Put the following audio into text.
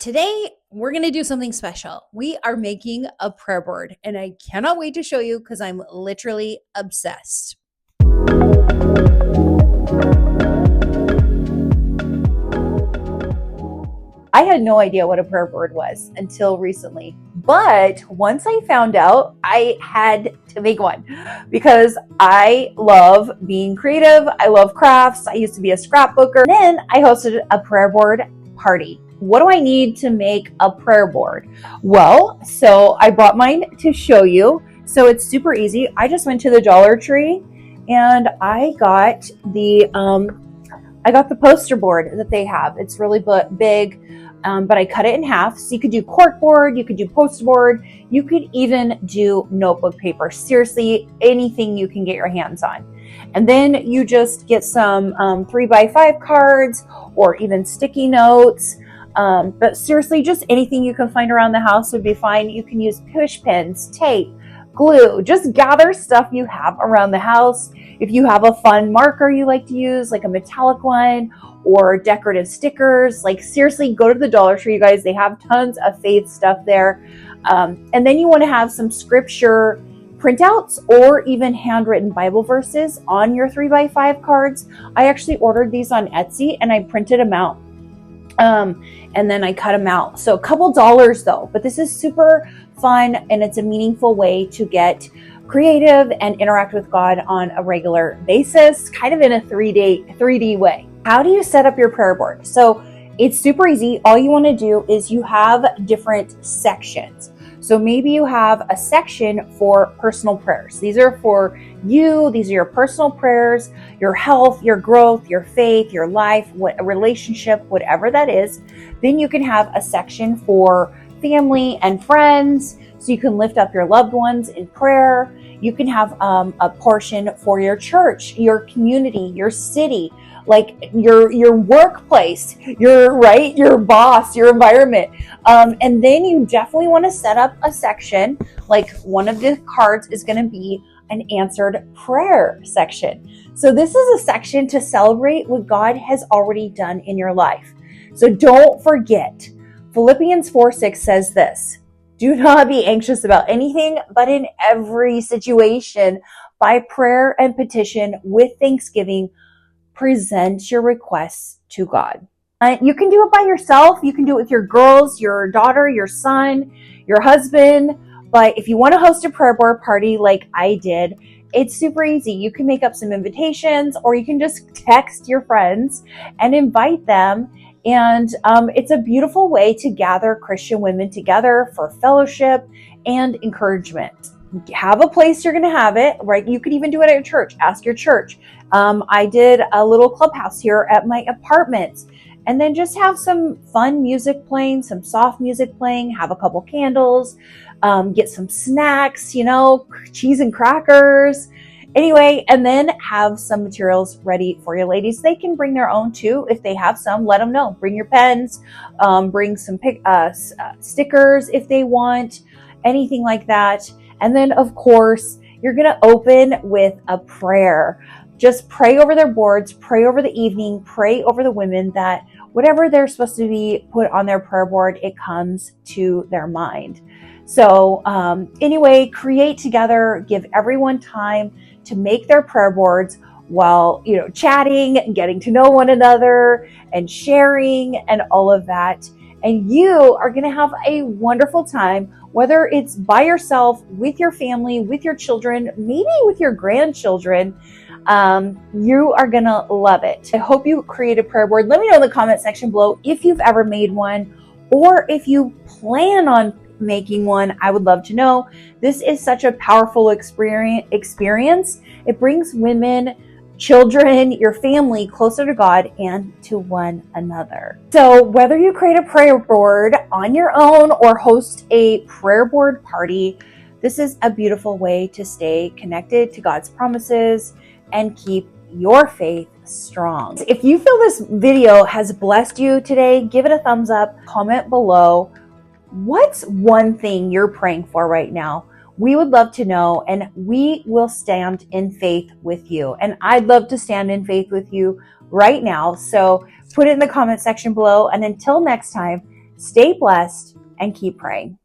Today, we're going to do something special. We are making a prayer board, and I cannot wait to show you because I'm literally obsessed. I had no idea what a prayer board was until recently. But once I found out, I had to make one because I love being creative. I love crafts. I used to be a scrapbooker. Then I hosted a prayer board party. What do I need to make a prayer board? Well, so I brought mine to show you. So it's super easy. I just went to the Dollar Tree and I got the poster board that they have. It's really big, but I cut it in half. So you could do cork board, you could do poster board, you could even do notebook paper. Seriously, anything you can get your hands on. And then you just get some 3x5 cards or even sticky notes. But seriously, just anything you can find around the house would be fine. You can use push pins, tape, glue. Just gather stuff you have around the house. If you have a fun marker you like to use, like a metallic one, or decorative stickers, like seriously, go to the Dollar Tree, you guys. They have tons of faith stuff there. And then you want to have some scripture printouts or even handwritten Bible verses on your 3x5 cards. I actually ordered these on Etsy and I printed them out. And then I cut them out. So a couple dollars though, but this is super fun and it's a meaningful way to get creative and interact with God on a regular basis, kind of in a 3D way. How do you set up your prayer board? So it's super easy. All you want to do is you have different sections. So maybe you have a section for personal prayers. These are for you. These are your personal prayers, your health, your growth, your faith, your life, a relationship, whatever that is. Then you can have a section for family and friends. So you can lift up your loved ones in prayer. You can have a portion for your church, your community, your city, like your workplace, your boss, your environment. And then you definitely want to set up a section, like one of the cards is going to be an answered prayer section. So this is a section to celebrate what God has already done in your life. So don't forget, Philippians 4:6 says this: do not be anxious about anything, but in every situation, by prayer and petition with thanksgiving, present your requests to God. You can do it by yourself. You can do it with your girls, your daughter, your son, your husband. But if you want to host a prayer board party like I did, it's super easy. You can make up some invitations or you can just text your friends and invite them. And it's a beautiful way to gather Christian women together for fellowship and encouragement. Have a place you're going to have it, right? You could even do it at your church. Ask your church. I did a little clubhouse here at my apartment. And then just have some fun music playing, some soft music playing, have a couple candles, get some snacks, cheese and crackers. Anyway, and then have some materials ready for your ladies. They can bring their own too. If they have some, let them know. Bring your pens, bring some stickers if they want, anything like that. And then, of course, you're going to open with a prayer. Just pray over their boards, pray over the evening, pray over the women that whatever they're supposed to be put on their prayer board, it comes to their mind. So anyway, create together, give everyone time to make their prayer boards while, chatting and getting to know one another and sharing and all of that. And you are going to have a wonderful time, whether it's by yourself, with your family, with your children, maybe with your grandchildren. You are going to love it. I hope you create a prayer board. Let me know in the comment section below if you've ever made one or if you plan on making one. I would love to know. This is such a powerful experience. It brings women, children, your family closer to God and to one another. So whether you create a prayer board on your own or host a prayer board party, this is a beautiful way to stay connected to God's promises and keep your faith strong. If you feel this video has blessed you today, give it a thumbs up, comment below. What's one thing you're praying for right now? We would love to know, and we will stand in faith with you. And I'd love to stand in faith with you right now. So put it in the comment section below. And until next time, Stay blessed and keep praying.